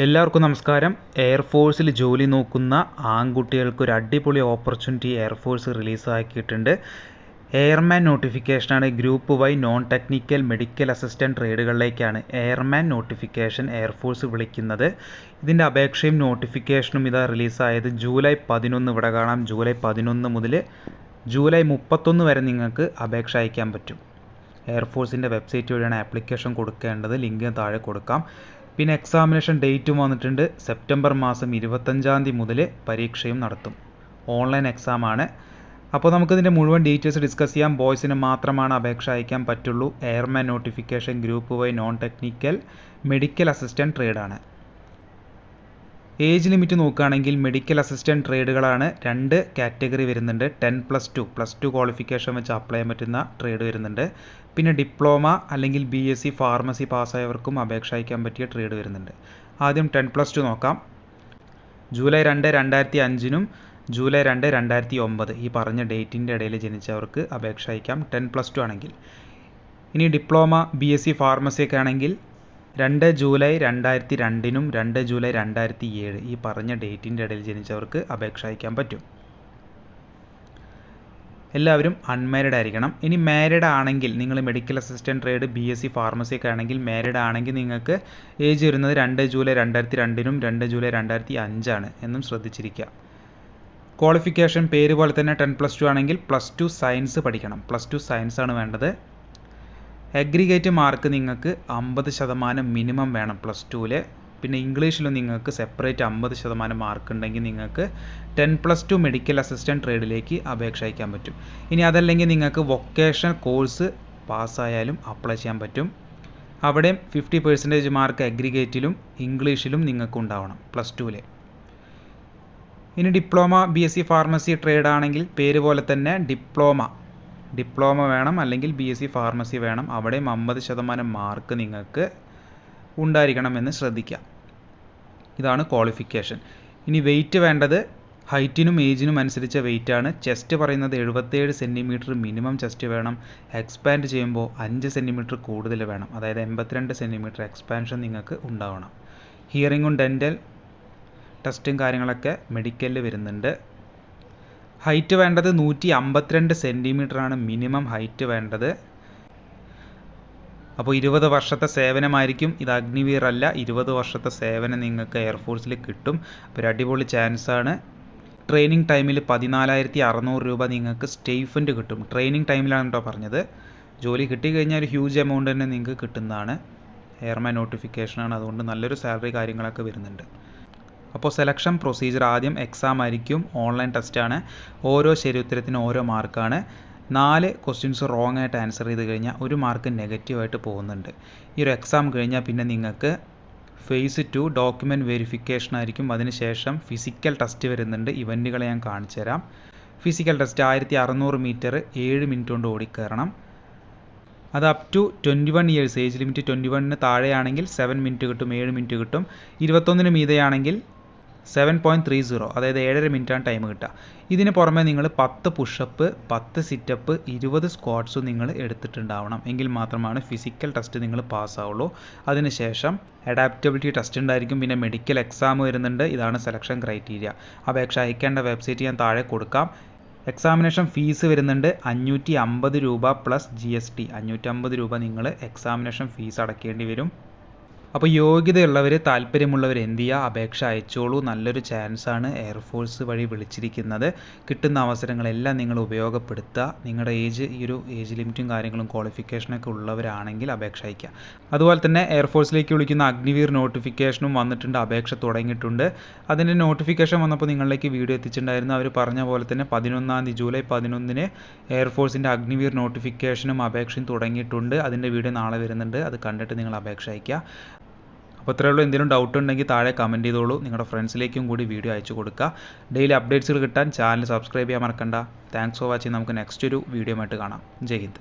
എല്ലാവർക്കും നമസ്കാരം. എയർഫോഴ്സിൽ ജോലി നോക്കുന്ന ആൺകുട്ടികൾക്ക് ഒരു അടിപൊളി ഓപ്പർച്യൂണിറ്റി എയർഫോഴ്സ് റിലീസാക്കിയിട്ടുണ്ട്. എയർമാൻ നോട്ടിഫിക്കേഷനാണ്. Group Y non technical medical assistant ട്രേഡുകളിലേക്കാണ് എയർമാൻ നോട്ടിഫിക്കേഷൻ എയർഫോഴ്സ് വിളിക്കുന്നത്. ഇതിൻ്റെ അപേക്ഷയും നോട്ടിഫിക്കേഷനും ഇതാ റിലീസായത് ജൂലൈ 11. ഇവിടെ കാണാം, ജൂലൈ 11 മുതൽ ജൂലൈ 31 വരെ നിങ്ങൾക്ക് അപേക്ഷ അയക്കാൻ പറ്റും. എയർഫോഴ്സിൻ്റെ വെബ്സൈറ്റ് വഴിയാണ് ആപ്ലിക്കേഷൻ കൊടുക്കേണ്ടത്. ലിങ്ക് താഴെ കൊടുക്കാം. പിന്നെ എക്സാമിനേഷൻ ഡേറ്റും വന്നിട്ടുണ്ട്. സെപ്റ്റംബർ മാസം 25 മുതൽ പരീക്ഷയും നടത്തും. ഓൺലൈൻ എക്സാമാണ്. അപ്പോൾ നമുക്കിതിൻ്റെ മുഴുവൻ ഡീറ്റെയിൽസ് ഡിസ്കസ് ചെയ്യാം. ബോയ്സിന് മാത്രമാണ് അപേക്ഷ അയക്കാൻ പറ്റുള്ളൂ. Airman notification group Y non technical medical assistant ട്രേഡാണ്. ഏജ് ലിമിറ്റ് നോക്കുകയാണെങ്കിൽ മെഡിക്കൽ അസിസ്റ്റൻറ്റ് ട്രേഡുകളാണ് 2 കാറ്റഗറി വരുന്നുണ്ട്. 10+2 ക്വാളിഫിക്കേഷൻ വെച്ച് അപ്ലൈ ചെയ്യാൻ പറ്റുന്ന ട്രേഡ് വരുന്നുണ്ട്. പിന്നെ ഡിപ്ലോമ അല്ലെങ്കിൽ BSc ഫാർമസി പാസ്സായവർക്കും അപേക്ഷ അയക്കാൻ പറ്റിയ ട്രേഡ് വരുന്നുണ്ട്. ആദ്യം 10+2 നോക്കാം. ജൂലൈ 2, 2005 ജൂലൈ 2, 2009 ഈ പറഞ്ഞ ഡേറ്റിൻ്റെ ഇടയിൽ ജനിച്ചവർക്ക് അപേക്ഷ അയക്കാം 10+2 ആണെങ്കിൽ. ഇനി ഡിപ്ലോമ BSc ഫാർമസി ഒക്കെ ആണെങ്കിൽ 2 ജൂലൈ 2002 2 ജൂലൈ 2007 ഈ പറഞ്ഞ ഡേറ്റിൻ്റെ ഇടയിൽ ജനിച്ചവർക്ക് അപേക്ഷ അയക്കാൻ പറ്റും. എല്ലാവരും അൺമാരിഡ് ആയിരിക്കണം. ഇനി മാരിഡ് ആണെങ്കിൽ നിങ്ങൾ medical assistant trade BSc pharmacy ഒക്കെ ആണെങ്കിൽ മാരിഡ് ആണെങ്കിൽ നിങ്ങൾക്ക് ഏജ് വരുന്നത് 2 ജൂലൈ 2002 2 ജൂലൈ 2005 ആണ് എന്നും ശ്രദ്ധിച്ചിരിക്കുക. ക്വാളിഫിക്കേഷൻ പേര് പോലെ തന്നെ 10+2 ആണെങ്കിൽ +2 സയൻസ് പഠിക്കണം. +2 സയൻസ് ആണ് വേണ്ടത്. അഗ്രിഗേറ്റ് മാർക്ക് നിങ്ങൾക്ക് 50% മിനിമം വേണം +2ൽ. പിന്നെ ഇംഗ്ലീഷിലും നിങ്ങൾക്ക് സെപ്പറേറ്റ് 50% മാർക്ക് ഉണ്ടെങ്കിൽ നിങ്ങൾക്ക് 10+2 മെഡിക്കൽ അസിസ്റ്റൻറ്റ് ട്രേഡിലേക്ക് അപേക്ഷ അയക്കാൻ പറ്റും. ഇനി അതല്ലെങ്കിൽ നിങ്ങൾക്ക് വൊക്കേഷണൽ കോഴ്സ് പാസ്സായാലും അപ്ലൈ ചെയ്യാൻ പറ്റും. അവിടെയും 50% മാർക്ക് അഗ്രിഗേറ്റിലും ഇംഗ്ലീഷിലും നിങ്ങൾക്ക് ഉണ്ടാവണം +2ൽ. ഇനി ഡിപ്ലോമ BSc ഫാർമസി ട്രേഡ് ആണെങ്കിൽ പേര് പോലെ തന്നെ ഡിപ്ലോമ വേണം അല്ലെങ്കിൽ BSc ഫാർമസി വേണം. അവിടെയും 50% മാർക്ക് നിങ്ങൾക്ക് ഉണ്ടായിരിക്കണമെന്ന് ശ്രദ്ധിക്കുക. ഇതാണ് ക്വാളിഫിക്കേഷൻ. ഇനി വെയിറ്റ് വേണ്ടത് ഹൈറ്റിനും ഏജിനും അനുസരിച്ച വെയിറ്റ് ആണ്. ചെസ്റ്റ് പറയുന്നത് 77 സെൻറ്റിമീറ്റർ മിനിമം ചെസ്റ്റ് വേണം. എക്സ്പാൻഡ് ചെയ്യുമ്പോൾ 5 സെൻറ്റിമീറ്റർ കൂടുതൽ വേണം. അതായത് 82 സെൻറ്റിമീറ്റർ എക്സ്പാൻഷൻ നിങ്ങൾക്ക് ഉണ്ടാവണം. ഹിയറിങ്ങും ഡെൻ്റൽ ടെസ്റ്റും കാര്യങ്ങളൊക്കെ മെഡിക്കലിൽ വരുന്നുണ്ട്. ഹൈറ്റ് വേണ്ടത് 152 സെൻറ്റിമീറ്റർ ആണ് മിനിമം ഹൈറ്റ് വേണ്ടത്. അപ്പോൾ 20 വർഷത്തെ സേവനമായിരിക്കും. ഇത് അഗ്നിവീർ അല്ല. 20 വർഷത്തെ സേവനം നിങ്ങൾക്ക് എയർഫോഴ്സിൽ കിട്ടും. അപ്പോൾ ഒരു അടിപൊളി ചാൻസാണ്. ട്രെയിനിങ് ടൈമിൽ 14,600 രൂപ നിങ്ങൾക്ക് സ്റ്റൈഫൻഡ് കിട്ടും. ട്രെയിനിങ് ടൈമിലാണ് കേട്ടോ പറഞ്ഞത്. ജോലി കിട്ടിക്കഴിഞ്ഞാൽ ഒരു ഹ്യൂജ് എമൗണ്ട് തന്നെ നിങ്ങൾക്ക് കിട്ടുന്നതാണ്. എയർമാൻ നോട്ടിഫിക്കേഷനാണ്, അതുകൊണ്ട് നല്ലൊരു സാലറി കാര്യങ്ങളൊക്കെ വരുന്നുണ്ട്. അപ്പോൾ സെലക്ഷൻ പ്രൊസീജിയർ ആദ്യം എക്സാം ആയിരിക്കും. ഓൺലൈൻ ടെസ്റ്റാണ്. ഓരോ ശരി ഉത്തരത്തിന് ഓരോ മാർക്കാണ്. 4 ക്വസ്റ്റ്യൻസ് റോങ് ആയിട്ട് ആൻസർ ചെയ്ത് കഴിഞ്ഞാൽ 1 മാർക്ക് നെഗറ്റീവായിട്ട് പോകുന്നുണ്ട്. ഈ ഒരു എക്സാം കഴിഞ്ഞാൽ പിന്നെ നിങ്ങൾക്ക് ഫേസ് 2 ഡോക്യുമെൻറ്റ് വെരിഫിക്കേഷൻ ആയിരിക്കും. അതിനുശേഷം ഫിസിക്കൽ ടെസ്റ്റ് വരുന്നുണ്ട്. ഇവൻറ്റുകളെ ഞാൻ കാണിച്ചു തരാം. ഫിസിക്കൽ ടെസ്റ്റ് 1600 മീറ്റർ 7 മിനിറ്റ് കൊണ്ട് ഓടിക്കയറണം. അത് up to 21 years age limit 21 താഴെയാണെങ്കിൽ 7 മിനിറ്റ് കിട്ടും, 7 മിനിറ്റ് കിട്ടും. 21 മീതെയാണെങ്കിൽ 7.30 അതായത് 7.5 മിനിറ്റാണ് ടൈം കിട്ടുക. ഇതിന് പുറമെ നിങ്ങൾ 10 പുഷപ്പ് 10 സിറ്റപ്പ് 20 സ്ക്വാട്ട്സും നിങ്ങൾ എടുത്തിട്ടുണ്ടാവണം. എങ്കിൽ മാത്രമാണ് ഫിസിക്കൽ ടെസ്റ്റ് നിങ്ങൾ പാസ്സാവുള്ളൂ. അതിനുശേഷം അഡാപ്റ്റബിലിറ്റി ടെസ്റ്റ് ഉണ്ടായിരിക്കും. പിന്നെ മെഡിക്കൽ എക്സാം വരുന്നുണ്ട്. ഇതാണ് സെലക്ഷൻ ക്രൈറ്റീരിയ. അപേക്ഷ അയക്കേണ്ട വെബ്സൈറ്റ് ഞാൻ താഴെ കൊടുക്കാം. എക്സാമിനേഷൻ ഫീസ് വരുന്നുണ്ട് 550 രൂപ പ്ലസ് GST. 550 രൂപ നിങ്ങൾ എക്സാമിനേഷൻ ഫീസ് അടയ്ക്കേണ്ടി വരും. അപ്പോൾ യോഗ്യതയുള്ളവർ താല്പര്യമുള്ളവർ എന്ത് ചെയ്യുക, അപേക്ഷ അയച്ചോളൂ. നല്ലൊരു ചാൻസാണ് എയർഫോഴ്സ് വഴി വിളിച്ചിരിക്കുന്നത്. കിട്ടുന്ന അവസരങ്ങളെല്ലാം നിങ്ങൾ ഉപയോഗപ്പെടുത്തുക. നിങ്ങളുടെ ഈ ഒരു ഏജ് ലിമിറ്റും കാര്യങ്ങളും ക്വാളിഫിക്കേഷനൊക്കെ ഉള്ളവരാണെങ്കിൽ അപേക്ഷ അയക്കുക. അതുപോലെ തന്നെ എയർഫോഴ്സിലേക്ക് വിളിക്കുന്ന അഗ്നിവീർ നോട്ടിഫിക്കേഷനും വന്നിട്ടുണ്ട്. അപേക്ഷ തുടങ്ങിയിട്ടുണ്ട്. അതിൻ്റെ നോട്ടിഫിക്കേഷൻ വന്നപ്പോൾ നിങ്ങളിലേക്ക് വീഡിയോ എത്തിച്ചിട്ടുണ്ടായിരുന്നു. അവർ പറഞ്ഞ പോലെ തന്നെ 11 ജൂലൈ 11 എയർഫോഴ്സിൻ്റെ അഗ്നിവീർ നോട്ടിഫിക്കേഷനും അപേക്ഷയും തുടങ്ങിയിട്ടുണ്ട്. അതിൻ്റെ വീഡിയോ നാളെ വരുന്നുണ്ട്. അത് കണ്ടിട്ട് നിങ്ങൾ അപേക്ഷ അയക്കുക. അപ്പോൾ ഇത്രയേ ഉള്ളൂ. എന്തെങ്കിലും ഡൗട്ട് ഉണ്ടെങ്കിൽ താഴെ കമൻറ്റ് ചെയ്തോളൂ. നിങ്ങളുടെ ഫ്രണ്ട്സിലേക്കും കൂടി വീഡിയോ അയച്ചു കൊടുക്കുക. ഡെയിലി അപ്ഡേറ്റ്സുകൾ കിട്ടാൻ ചാനൽ സബ്സ്ക്രൈബ് ചെയ്യാൻ മറക്കണ്ട. Thanks for watching. നമുക്ക് നെക്സ്റ്റ് ഒരു വീഡിയോ ആയിട്ട് കാണാം. ജയ് ഹിന്ദ്.